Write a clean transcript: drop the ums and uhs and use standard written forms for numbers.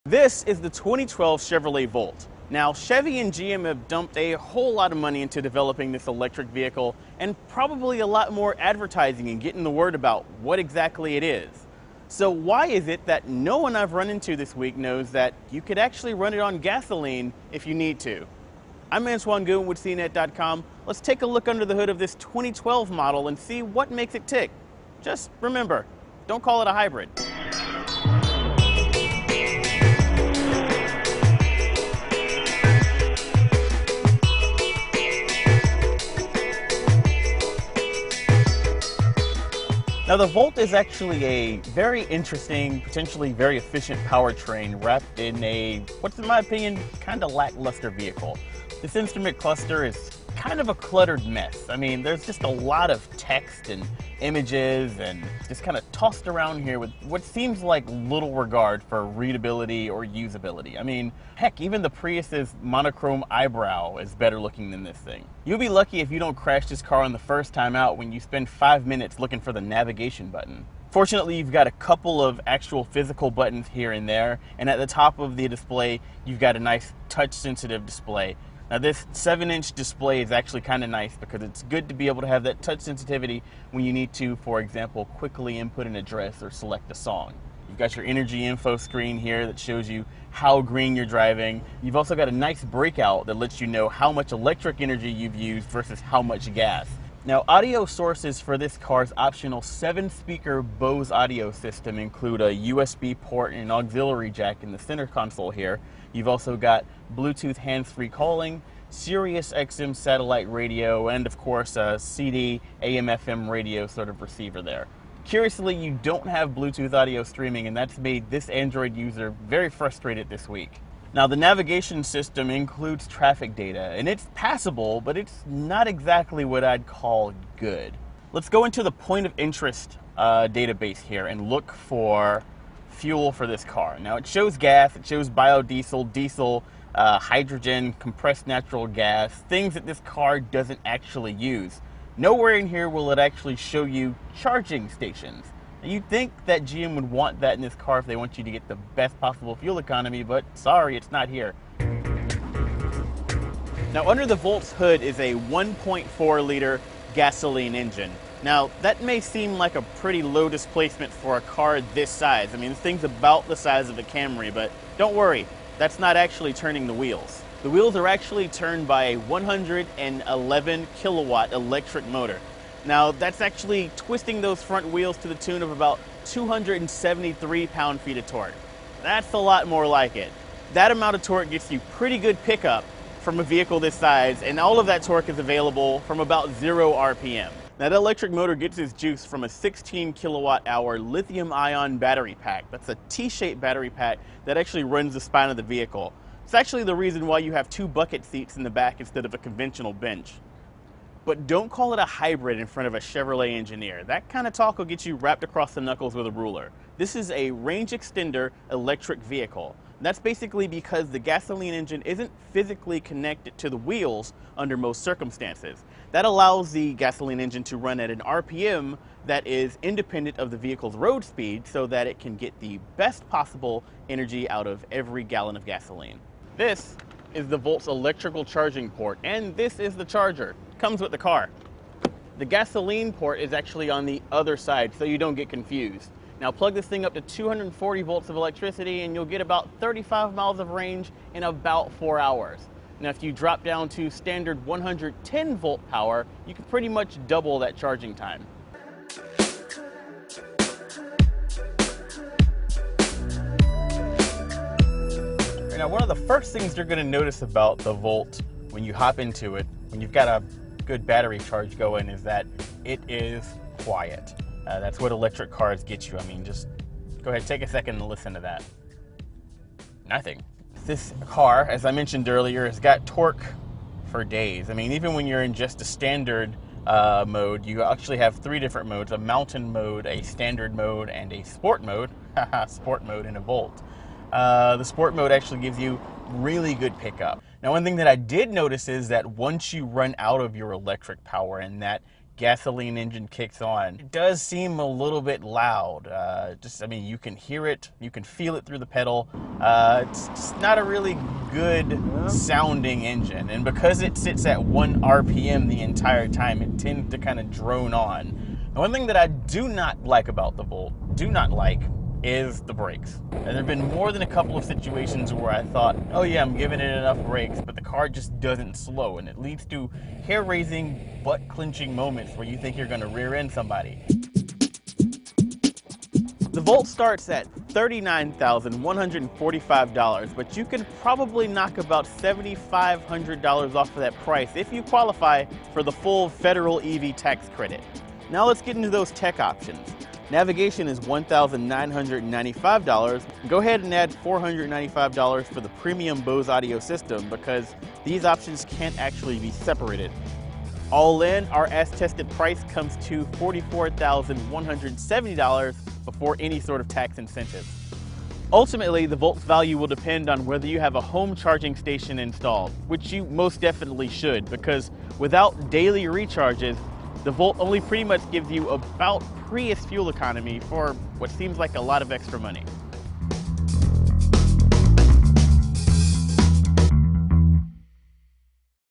This is the 2012 Chevrolet Volt. Now, Chevy and GM have dumped a whole lot of money into developing this electric vehicle and probably a lot more advertising and getting the word about what exactly it is. So why is it that no one I've run into this week knows that you could actually run it on gasoline if you need to? I'm Antoine Goon with CNET.com. Let's take a look under the hood of this 2012 model and see what makes it tick. Just remember, don't call it a hybrid. Now, the Volt is actually a very interesting, potentially very efficient powertrain wrapped in a, what's in my opinion, kind of lackluster vehicle. This instrument cluster is kind of a cluttered mess. I mean, there's just a lot of text and images and just kind of tossed around here with what seems like little regard for readability or usability. I mean, heck, even the Prius's monochrome eyebrow is better looking than this thing. You'll be lucky if you don't crash this car on the first time out when you spend 5 minutes looking for the navigation button. Fortunately, you've got a couple of actual physical buttons here and there, and at the top of the display, you've got a nice touch-sensitive display. Now, this 7-inch display is actually kind of nice because it's good to be able to have that touch sensitivity when you need to, for example, quickly input an address or select a song. You've got your energy info screen here that shows you how green you're driving. You've also got a nice breakout that lets you know how much electric energy you've used versus how much gas. Now, audio sources for this car's optional 7-speaker Bose audio system include a USB port and an auxiliary jack in the center console here. You've also got Bluetooth hands-free calling, Sirius XM satellite radio, and of course a CD, AM/FM radio sort of receiver there. Curiously, you don't have Bluetooth audio streaming, and that's made this Android user very frustrated this week. Now, the navigation system includes traffic data, and it's passable, but it's not exactly what I'd call good. Let's go into the point of interest database here and look for fuel for this car. Now, it shows gas, it shows biodiesel, diesel, hydrogen, compressed natural gas, things that this car doesn't actually use. Nowhere in here will it actually show you charging stations. You'd think that GM would want that in this car if they want you to get the best possible fuel economy, but sorry, it's not here. Now, under the Volt's hood is a 1.4-liter gasoline engine. Now, that may seem like a pretty low displacement for a car this size. I mean, this thing's about the size of a Camry, but don't worry, that's not actually turning the wheels. The wheels are actually turned by a 111 kilowatt electric motor. Now, that's actually twisting those front wheels to the tune of about 273 pound-feet of torque. That's a lot more like it. That amount of torque gets you pretty good pickup from a vehicle this size, and all of that torque is available from about 0 RPM. Now, that electric motor gets its juice from a 16 kilowatt hour lithium-ion battery pack. That's a T-shaped battery pack that actually runs the spine of the vehicle. It's actually the reason why you have 2 bucket seats in the back instead of a conventional bench. But don't call it a hybrid in front of a Chevrolet engineer. That kind of talk will get you wrapped across the knuckles with a ruler. This is a range extender electric vehicle. That's basically because the gasoline engine isn't physically connected to the wheels under most circumstances. That allows the gasoline engine to run at an RPM that is independent of the vehicle's road speed so that it can get the best possible energy out of every gallon of gasoline. This is the Volt's electrical charging port, and this is the charger. Comes with the car. The gasoline port is actually on the other side, so you don't get confused. Now, plug this thing up to 240 volts of electricity and you'll get about 35 miles of range in about 4 hours. Now, if you drop down to standard 110 volt power, you can pretty much double that charging time. Now, one of the first things you're going to notice about the Volt when you hop into it, when you've got a good battery charge going, is that it is quiet. That's what electric cars get you. I mean, just go ahead, take a second and listen to that. Nothing. This car, as I mentioned earlier, has got torque for days. I mean, even when you're in just a standard mode, you actually have 3 different modes: a mountain mode, a standard mode, and a sport mode. Sport mode in a Volt. The sport mode actually gives you really good pickup. Now, one thing that I did notice is that once you run out of your electric power and that gasoline engine kicks on, it does seem a little bit loud. I mean, you can hear it, you can feel it through the pedal. It's just not a really good sounding engine. And because it sits at 1 RPM the entire time, it tends to kind of drone on. And one thing that I do not like about the Volt, is the brakes. And there have been more than a couple of situations where I thought, oh yeah, I'm giving it enough brakes, but the car just doesn't slow, and it leads to hair-raising, butt-clenching moments where you think you're gonna rear end somebody. The Volt starts at $39,145, but you can probably knock about $7,500 off of that price if you qualify for the full federal EV tax credit. Now let's get into those tech options. Navigation is $1,995. Go ahead and add $495 for the premium Bose audio system because these options can't actually be separated. All in, our as-tested price comes to $44,170 before any sort of tax incentives. Ultimately, the Volt's value will depend on whether you have a home charging station installed, which you most definitely should, because without daily recharges, the Volt only pretty much gives you about Prius fuel economy for what seems like a lot of extra money.